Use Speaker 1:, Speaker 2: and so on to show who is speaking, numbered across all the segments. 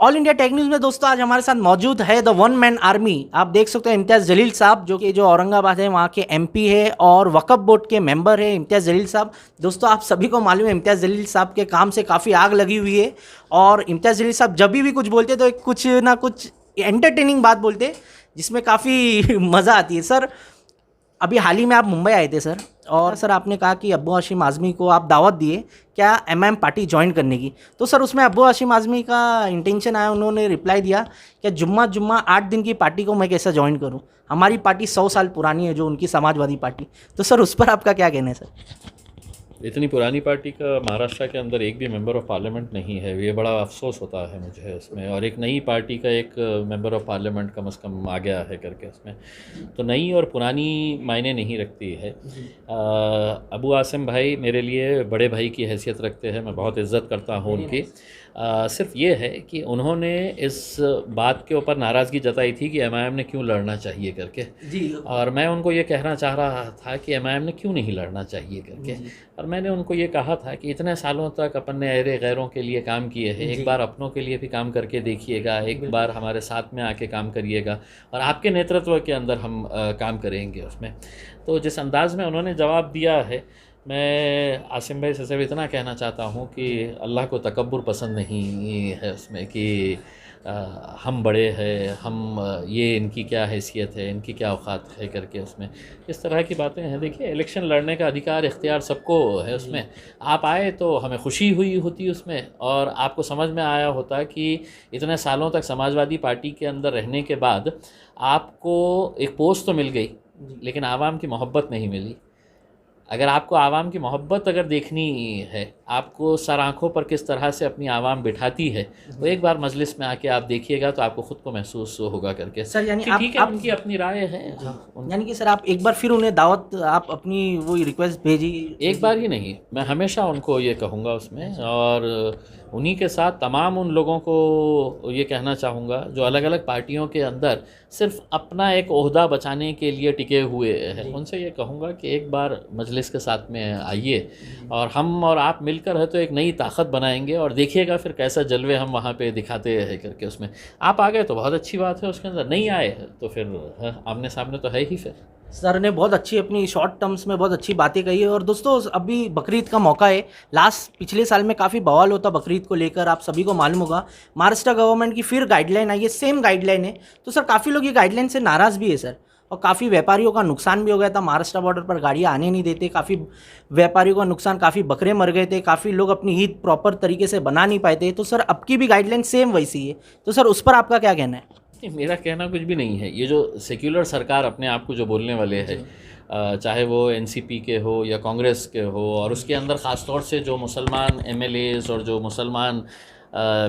Speaker 1: All India tech news में दोस्तों आज हमारे साथ मौजूद है द वन मैन आर्मी। आप देख सकते हैं इम्तियाज़ जलील साहब, जो कि जो औरंगाबाद है वहाँ के एमपी है और वक्फ बोर्ड के मेंबर है इम्तियाज़ जलील साहब। दोस्तों आप सभी को मालूम है इम्तियाज़ जलील साहब के काम से काफ़ी आग लगी हुई है और इम्तियाज़ जलील साहब जब भी कुछ बोलते तो कुछ ना कुछ एंटरटेनिंग बात बोलते जिसमें काफ़ी मज़ा आती है। सर अभी हाल ही में आप मुंबई आए थे सर, और सर आपने कहा कि अब्बू हाशिम आज़मी को आप दावत दिए क्या एमआईएम पार्टी ज्वाइन करने की। तो सर उसमें अब्बू हाशिम आज़मी का इंटेंशन आया, उन्होंने रिप्लाई दिया कि जुम्मा 8 दिन की पार्टी को मैं कैसे ज्वाइन करूं, हमारी पार्टी 100 साल पुरानी है जो उनकी समाजवादी पार्टी। तो सर उस पर आपका क्या कहना है सर?
Speaker 2: इतनी पुरानी पार्टी का महाराष्ट्र के अंदर एक भी मेंबर ऑफ पार्लियामेंट नहीं है, ये बड़ा अफसोस होता है मुझे उसमें। और एक नई पार्टी का एक मेंबर ऑफ पार्लियामेंट कम से कम आ गया है करके उसमें, तो नई और पुरानी मायने नहीं रखती है। अबू आसिम भाई मेरे लिए बड़े भाई की हैसियत रखते हैं, मैं बहुत इज़्ज़त करता हूँ उनकी। सिर्फ ये है कि उन्होंने इस बात के ऊपर नाराज़गी जताई थी कि एमआईएम ने क्यों लड़ना चाहिए करके
Speaker 1: जी,
Speaker 2: और मैं उनको ये कहना चाह रहा था कि एमआईएम ने क्यों नहीं लड़ना चाहिए करके। और मैंने उनको ये कहा था कि इतने सालों तक अपन ने अरे गैरों के लिए काम किए हैं, एक बार अपनों के लिए भी काम करके देखिएगा, एक बार हमारे साथ में आके काम करिएगा और आपके नेतृत्व के अंदर हम काम करेंगे उसमें। तो जिस अंदाज़ में उन्होंने जवाब दिया है, मैं आसिम भाई से सिर्फ इतना कहना चाहता हूँ कि अल्लाह को तकब्बुर पसंद नहीं है उसमें कि हम बड़े हैं, हम ये इनकी क्या हैसियत है, इनकी क्या औकात है करके उसमें इस तरह की बातें हैं। देखिए इलेक्शन लड़ने का अधिकार इख्तियार सबको है उसमें। आप आए तो हमें खुशी हुई होती उसमें और आपको समझ में आया होता कि इतने सालों तक समाजवादी पार्टी के अंदर रहने के बाद आपको एक पोस्ट तो मिल गई लेकिन आवाम की मोहब्बत नहीं मिली। अगर आपको आवाम की मोहब्बत अगर देखनी है, आपको सर आँखों पर किस तरह से अपनी आवाम बिठाती है, तो एक बार मजलिस में आके आप देखिएगा तो आपको ख़ुद को महसूस होगा करके।
Speaker 1: सर यानी
Speaker 2: ठीक है, उनकी अपनी राय है।
Speaker 1: यानी कि सर आप एक बार फिर उन्हें दावत, आप अपनी वो रिक्वेस्ट भेजी?
Speaker 2: एक बार ही नहीं, मैं हमेशा उनको ये कहूँगा उसमें, और उन्हीं के साथ तमाम उन लोगों को ये कहना चाहूँगा जो अलग अलग पार्टियों के अंदर सिर्फ अपना एक ओहदा बचाने के लिए टिके हुए हैं, उनसे ये कहूँगा कि एक बार मजलिस के साथ में आइए और हम और आप मिलकर है तो एक नई ताकत बनाएंगे और देखिएगा फिर कैसा जलवे हम वहाँ पे दिखाते हैं करके उसमें। आप आ गए तो बहुत अच्छी बात है, उसके अंदर नहीं आए तो फिर आमने सामने तो है ही। फिर
Speaker 1: सर ने बहुत अच्छी अपनी शॉर्ट टर्म्स में बहुत अच्छी बातें कही है। और दोस्तों अभी बकरीद का मौका है, पिछले साल में काफ़ी बवाल होता बकरीद को लेकर, आप सभी को मालूम होगा। महाराष्ट्र गवर्नमेंट की फिर गाइडलाइन आई है, सेम गाइडलाइन है। तो सर काफ़ी लोग ये गाइडलाइन से नाराज़ भी है सर, और काफ़ी व्यापारियों का नुकसान भी हो गया था। महाराष्ट्र बॉर्डर पर गाड़ियाँ आने नहीं देते, काफ़ी व्यापारियों का नुकसान, काफ़ी बकरे मर गए थे, काफ़ी लोग अपनी ईद प्रॉपर तरीके से बना नहीं पाए थे। तो सर अब की भी गाइडलाइन सेम वैसी है, तो सर उस पर आपका क्या कहना है?
Speaker 2: मेरा कहना कुछ भी नहीं है। ये जो सेक्युलर सरकार अपने आप को जो बोलने वाले हैं, चाहे वो एनसीपी के हो या कांग्रेस के हो, और उसके अंदर ख़ास तौर से जो मुसलमान एमएलएज और जो मुसलमान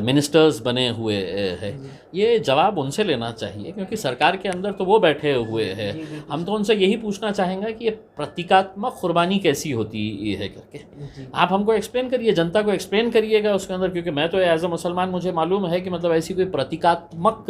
Speaker 2: मिनिस्टर्स बने हुए हैं, ये जवाब उनसे लेना चाहिए क्योंकि सरकार के अंदर तो वो बैठे हुए हैं। हम तो उनसे यही पूछना चाहेंगे कि ये प्रतीकात्मक कुर्बानी कैसी होती है करके आप हमको एक्सप्लेन करिए, जनता को एक्सप्लेन करिएगा उसके अंदर, क्योंकि मैं तो एज अ मुसलमान मुझे मालूम है कि मतलब ऐसी कोई प्रतीकात्मक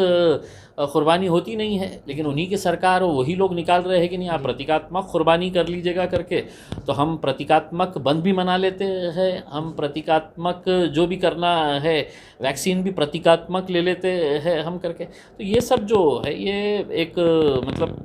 Speaker 2: कुर्बानी होती नहीं है, लेकिन उन्हीं की सरकार वही लोग निकाल रहे हैं कि नहीं आप प्रतीकात्मक कुर्बानी कर लीजिएगा करके। तो हम प्रतीकात्मक बंद भी मना लेते हैं, हम प्रतीकात्मक जो भी करना है, वैक्सीन भी प्रतीकात्मक ले लेते हैं हम करके। तो ये सब जो है ये एक मतलब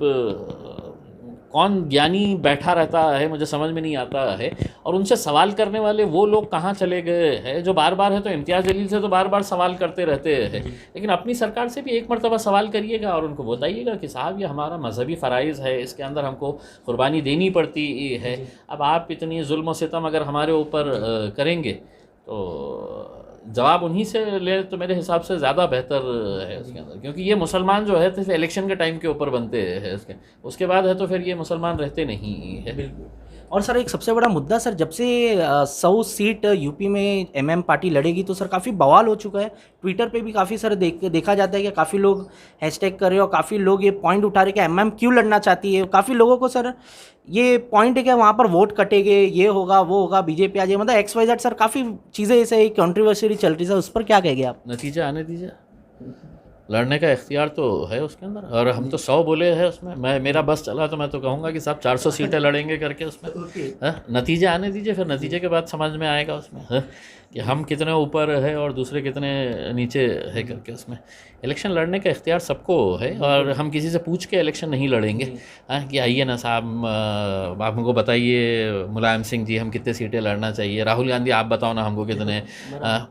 Speaker 2: कौन ज्ञानी बैठा रहता है मुझे समझ में नहीं आता है, और उनसे सवाल करने वाले वो लोग कहाँ चले गए हैं जो बार बार है। तो इम्तियाज़ जलील से तो बार बार सवाल करते रहते हैं, लेकिन अपनी सरकार से भी एक मरतबा सवाल करिएगा और उनको बताइएगा कि साहब ये हमारा मजहबी फ़राइज़ है, इसके अंदर हमको कुर्बानी देनी पड़ती है। अब आप इतनी जुल्म सितम अगर हमारे ऊपर करेंगे तो जवाब उन्हीं से ले तो मेरे हिसाब से ज़्यादा बेहतर है उसके अंदर, क्योंकि ये मुसलमान जो है तो सिर्फ इलेक्शन के टाइम के ऊपर बनते हैं, उसके बाद है तो फिर ये मुसलमान रहते नहीं है।
Speaker 1: बिल्कुल। और सर एक सबसे बड़ा मुद्दा सर, जब से 100 सीट यूपी में एमएम पार्टी लड़ेगी तो सर काफ़ी बवाल हो चुका है। ट्विटर पे भी काफ़ी सर देखा जाता है कि काफ़ी लोग हैशटैग कर रहे हैं और काफ़ी लोग ये पॉइंट उठा रहे हैं कि एमएम क्यों लड़ना चाहती है। काफ़ी लोगों को सर ये पॉइंट है कि वहाँ पर वोट कटेंगे, ये होगा वो होगा, बीजेपी आ जाए, मतलब XYZ सर काफ़ी चीज़ें ऐसे कंट्रोवर्सी चल रही है सर, उस पर क्या कहेंगे आप?
Speaker 2: नतीजा आने दीजिए, लड़ने का इख्तियार तो है उसके अंदर, और हम तो 100 बोले हैं उसमें। मेरा बस चला तो मैं तो कहूँगा कि साहब 400 सीटें लड़ेंगे करके उसमें। नतीजे आने दीजिए, फिर नतीजे के बाद समझ में आएगा उसमें। कि हम कितने ऊपर है और दूसरे कितने नीचे है करके। उसमें इलेक्शन लड़ने का इख्तियार सबको है और हम किसी से पूछ के इलेक्शन नहीं लड़ेंगे। हाँ, कि आइए ना साहब, आप हमको बताइए मुलायम सिंह जी हम कितने सीटें लड़ना चाहिए, राहुल गांधी आप बताओ ना हमको कितने,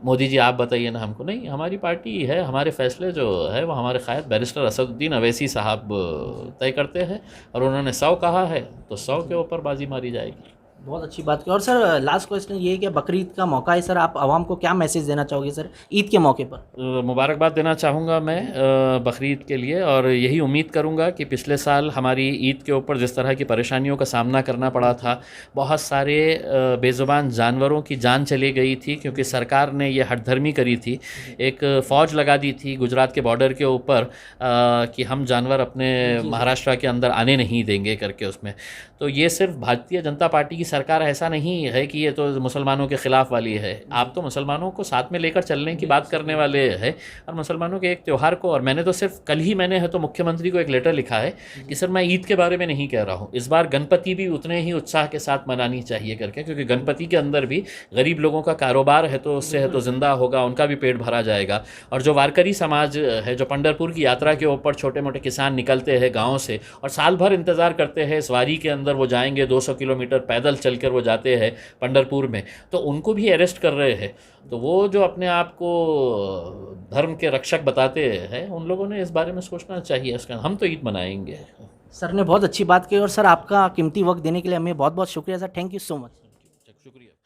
Speaker 2: मोदी जी आप बताइए ना हमको। नहीं, हमारी पार्टी है, हमारे फैसले जो है वो हमारे क़ायद बैरिस्टर असदुद्दीन अवैसी साहब तय करते हैं और उन्होंने 100 कहा है तो 100 के ऊपर बाजी मारी जाएगी।
Speaker 1: बहुत अच्छी बात की। और सर लास्ट क्वेश्चन ये है कि बकरीद का मौका है सर, आप आवाम को क्या मैसेज देना चाहोगे सर ईद के मौके पर?
Speaker 2: मुबारकबाद देना चाहूँगा मैं बकरीद के लिए, और यही उम्मीद करूँगा कि पिछले साल हमारी ईद के ऊपर जिस तरह की परेशानियों का सामना करना पड़ा था, बहुत सारे बेज़ुबान जानवरों की जान चली गई थी क्योंकि सरकार ने ये हठधर्मी करी थी, एक फ़ौज लगा दी थी गुजरात के बॉर्डर के ऊपर कि हम जानवर अपने महाराष्ट्र के अंदर आने नहीं देंगे करके उसमें। तो ये सिर्फ भारतीय जनता पार्टी की सरकार ऐसा नहीं है कि ये तो मुसलमानों के ख़िलाफ़ वाली है, आप तो मुसलमानों को साथ में लेकर चलने की बात करने वाले हैं और मुसलमानों के एक त्यौहार को। और मैंने तो सिर्फ कल ही मैंने है तो मुख्यमंत्री को एक लेटर लिखा है कि सर मैं ईद के बारे में नहीं कह रहा हूँ, इस बार गणपति भी उतने ही उत्साह के साथ मनानी चाहिए करके, क्योंकि गणपति के अंदर भी गरीब लोगों का कारोबार है तो उससे है तो ज़िंदा होगा, उनका भी पेट भरा जाएगा। और जो वारकरी समाज है, जो पंढरपुर की यात्रा के ऊपर छोटे मोटे किसान निकलते हैं गाँव से और साल भर इंतज़ार करते हैं इस वारी के अंदर, वो जाएंगे 200 किलोमीटर पैदल चलकर वो जाते हैं पंढरपुर में, तो उनको भी अरेस्ट कर रहे हैं। तो वो जो अपने आप को धर्म के रक्षक बताते हैं, उन लोगों ने इस बारे में सोचना चाहिए। इसका हम तो ईद मनाएंगे।
Speaker 1: सर ने बहुत अच्छी बात की और सर आपका कीमती वक्त देने के लिए हमें बहुत बहुत शुक्रिया sir, thank you so much.
Speaker 2: शुक्रिया।